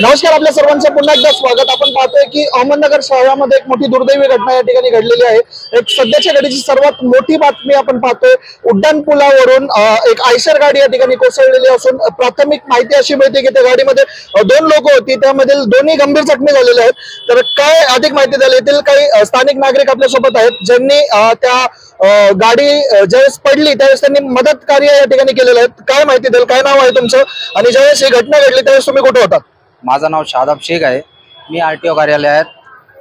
नमस्कार, आपल्या सर्वांचं पुन्हा एकदा स्वागत। आपण पाहतोय की अहमदनगर शहरामध्ये एक मोठी दुर्दैवी घटना या ठिकाणी घडलेली आहे। एक सध्याच्या घडीची सर्वात मोठी बातमी आपण पाहतोय, उड्डाण पुलावरून एक आयशर गाडी या ठिकाणी कोसळलेली असून प्राथमिक माहिती अशी मिळते की त्या गाडीमध्ये दोन लोक होती, त्यामधील दोन्ही गंभीर जखमी झालेले आहेत। तर काय अधिक माहिती द्याल, येथील काही स्थानिक नागरिक आपल्या सोबत आहेत ज्यांनी त्या गाडी ज्यावेळेस पडली त्यावेळेस त्यांनी मदत कार्य या ठिकाणी केलेलं आहे। काय माहिती द्याल, काय नाव आहे तुमचं आणि ज्यावेळेस ही घटना घडली त्यावेळेस तुम्ही कुठे होता? माझं नाव शादाब शेख आहे। मी आरटीओ कार्यालयात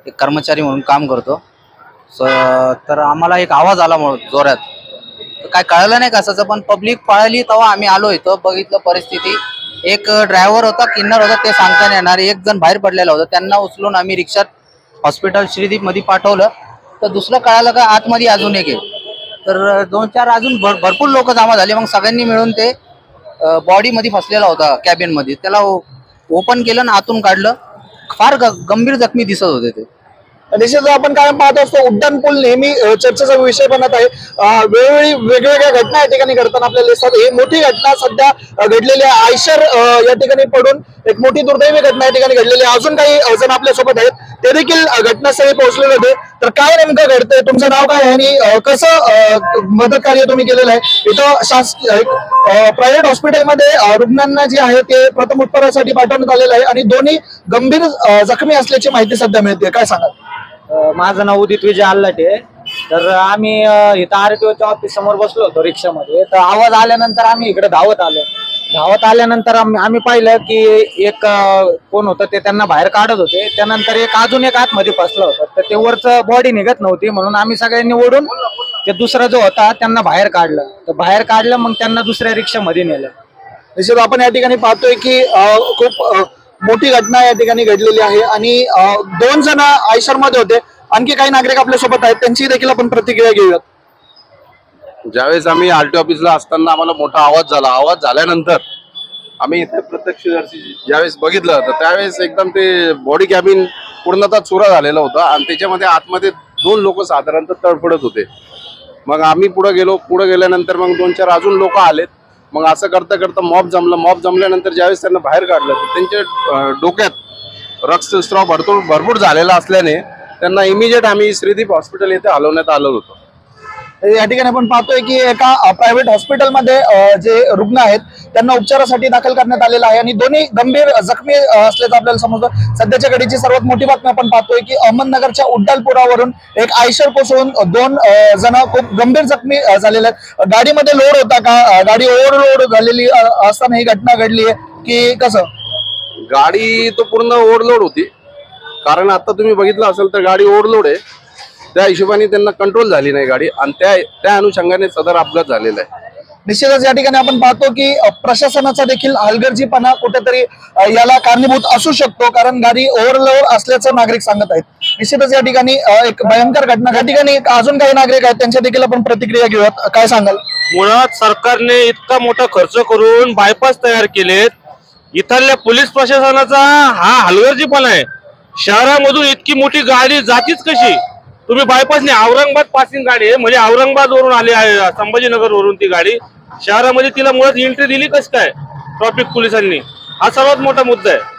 एक कर्मचारी म्हणून काम करतो। तर आम्हाला एक आवाज आला जोरात, काय कळलं नाही कसाचं, पण पब्लिक पळाली तेव्हा आम्ही आलो इथं, बघितलं परिस्थिती। एक ड्रायव्हर होता, किन्नर होता, ते सांगता नाही येणार, एक जण बाहेर पडलेला होता, त्यांना उचलून आम्ही रिक्षात हॉस्पिटल श्रीदीप मध्ये पाठवलं। तर दुसरं कळालं का आतमध्ये अजून एक आहे। तर 2-4 अजून भरपूर लोक जमा झाले। मग सगळ्यांनी मिळून ते बॉडी मध्ये फसलेला होता कॅबिन मध्ये, त्याला ओपन केलं आणि आतून काढलं। फार गंभीर जखमी दिसत होते ते। निश्चितच आपण काय पाहत असतो, उड्डाण पूल नेहमी चर्चेचा विषय बनत आहे। वेळोवेळी वेगवेगळ्या घटना या ठिकाणी घडताना आपल्याला दिसतात। ही मोठी घटना सध्या घडलेली आहे, आयशर या ठिकाणी पडून एक मोठी दुर्दैवी घटना या ठिकाणी घडलेली आहे। अजून काही जण आपल्या सोबत आहेत, ते देखील घटनास्थळी पोहोचलेले होते। तर काय नेमकं घडतंय, तुमचं नाव काय आणि कसं मदत कार्य तुम्ही केलेलं आहे? इथं शासकीय प्रायव्हेट हॉस्पिटलमध्ये रुग्णांना जे आहे ते प्रथम उपचारासाठी पाठवण्यात आलेलं आहे आणि दोन्ही गंभीर जखमी असल्याची माहिती सध्या मिळते। काय सांगाल? माझं नाव उदित विजय आल्लाटे। तर आम्ही इथं आरटीओच्या ऑफिस समोर बसलो होतो रिक्षामध्ये। तर आवाज आल्यानंतर आम्ही इकडे धावत आलो। धावत आल्यानंतर आम्ही पाहिलं की एक कोण होतं ते त्यांना बाहेर काढत होते। त्यानंतर अजून एक आतमध्ये फसलं होतं, तर ते वरचं बॉडी निघत नव्हती, म्हणून आम्ही सगळ्यांनी ओढून ते दुसरा जो होता त्यांना बाहेर काढलं। तर बाहेर काढलं, मग त्यांना दुसऱ्या रिक्षामध्ये नेलं। निश्चित आपण या ठिकाणी पाहतोय की खूप मोठी घटना या ठिकाणी घडलेली आहे आणि 2 जण आयशर मध्ये होते। आणखी काही नागरिक आपल्या सोबत आहेत, त्यांची देखील आपण प्रतिक्रिया घेऊयात। ज्यावेळेस आम्ही आरटीओ ऑफिसला असताना आम्हाला मोठा आवाज झाला। आवाज झाल्यानंतर आम्ही इथे प्रत्यक्षदर्शी ज्यावेळेस बघितलं, तर त्यावेळेस एकदम ते बॉडी कॅबिन पूर्णतः चुरा झालेला होता आणि त्याच्यामध्ये आतमध्ये 2 लोक साधारणतः तडफडत होते। मग आम्ही पुढे गेलो। पुढे गेल्यानंतर मग 2-4 अजून लोक आलेत। मग असं करता करता मॉब जमलं। मॉब जमल्यानंतर ज्यावेळेस त्यांना बाहेर काढलं, तर त्यांच्या डोक्यात रक्तस्राव भरपूर झालेला असल्याने त्यांना इमिजिएट आम्ही श्रीदीप हॉस्पिटल येथे हलवण्यात आलं होतं। या ठिकाणी आपण पाहतोय की एका प्रायव्हेट हॉस्पिटलमध्ये जे रुग्ण आहेत त्यांना उपचारासाठी दाखल करण्यात आलेलं आहे आणि दोन्ही गंभीर जखमी असल्याचं आपल्याला समजतं। सध्याच्या घडीची सर्वात मोठी बातमी आपण पाहतोय की अहमदनगरच्या उड्डाणपुलावरून एक आयशर कोसळून 2 जण खूप गंभीर जखमी झालेले आहेत। गाडीमध्ये लोड होता का, गाडी ओव्हरलोड झालेली असताना ही घटना घडली आहे की कसं? गाडी तो पूर्ण ओव्हरलोड होती, कारण आता तुम्ही बघितलं असेल तर गाडी ओव्हरलोड आहे। त्या हिशोबाने त्यांना कंट्रोल झाली नाही गाडी आणि त्या अनुषंगाने सदर अपघात झालेला आहे। निश्चितच या ठिकाणी आपण पाहतो की प्रशासनाचा देखील हलगर्जीपणा कुठेतरी याला कारणीभूत असू शकतो, कारण गाडी ओव्हरलोड असल्याचं नागरिक सांगत आहेत। निश्चितच या ठिकाणी एक भयंकर घटना। या ठिकाणी अजून काही नागरिक आहेत, त्यांच्या देखील आपण प्रतिक्रिया घेऊयात। काय सांगाल? मुळात सरकारने इतका मोठा खर्च करून बायपास तयार केलेत, इथल्या पोलीस प्रशासनाचा हा हलगर्जीपणा आहे। शहरामधून इतकी मोठी गाडी जातीच कशी? तुम्ही बायपासने औरंगाबाद पासिंग गाडी आहे, म्हणजे औरंगाबाद वरून आली आहे, संभाजीनगर वरून ती गाडी शहरामध्ये, तिला मुळात एंट्री दिली कस काय ट्रॅफिक पोलिसांनी? हा सर्वात मोठा मुद्दा आहे।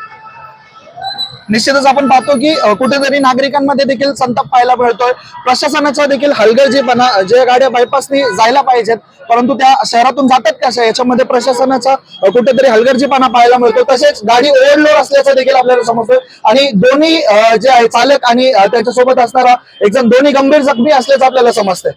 निश्चितच आपण पाहतो की कुठेतरी नागरिकांमध्ये देखील संताप पाहायला मिळतोय। प्रशासनाचा देखील हलगर्जीपणा, जे गाड्या बायपासनी जायला पाहिजेत परंतु त्या शहरातून जातात कशा, याच्यामध्ये प्रशासनाचा कुठेतरी हलगर्जीपणा पाहायला मिळतो। तसेच गाडी ओव्हरलोड असल्याचं देखील आपल्याला समजतोय आणि दोन्ही जे आहे चालक आणि त्याच्यासोबत असणारा एक जण दोन्ही गंभीर जखमी असल्याचं आपल्याला समजतंय।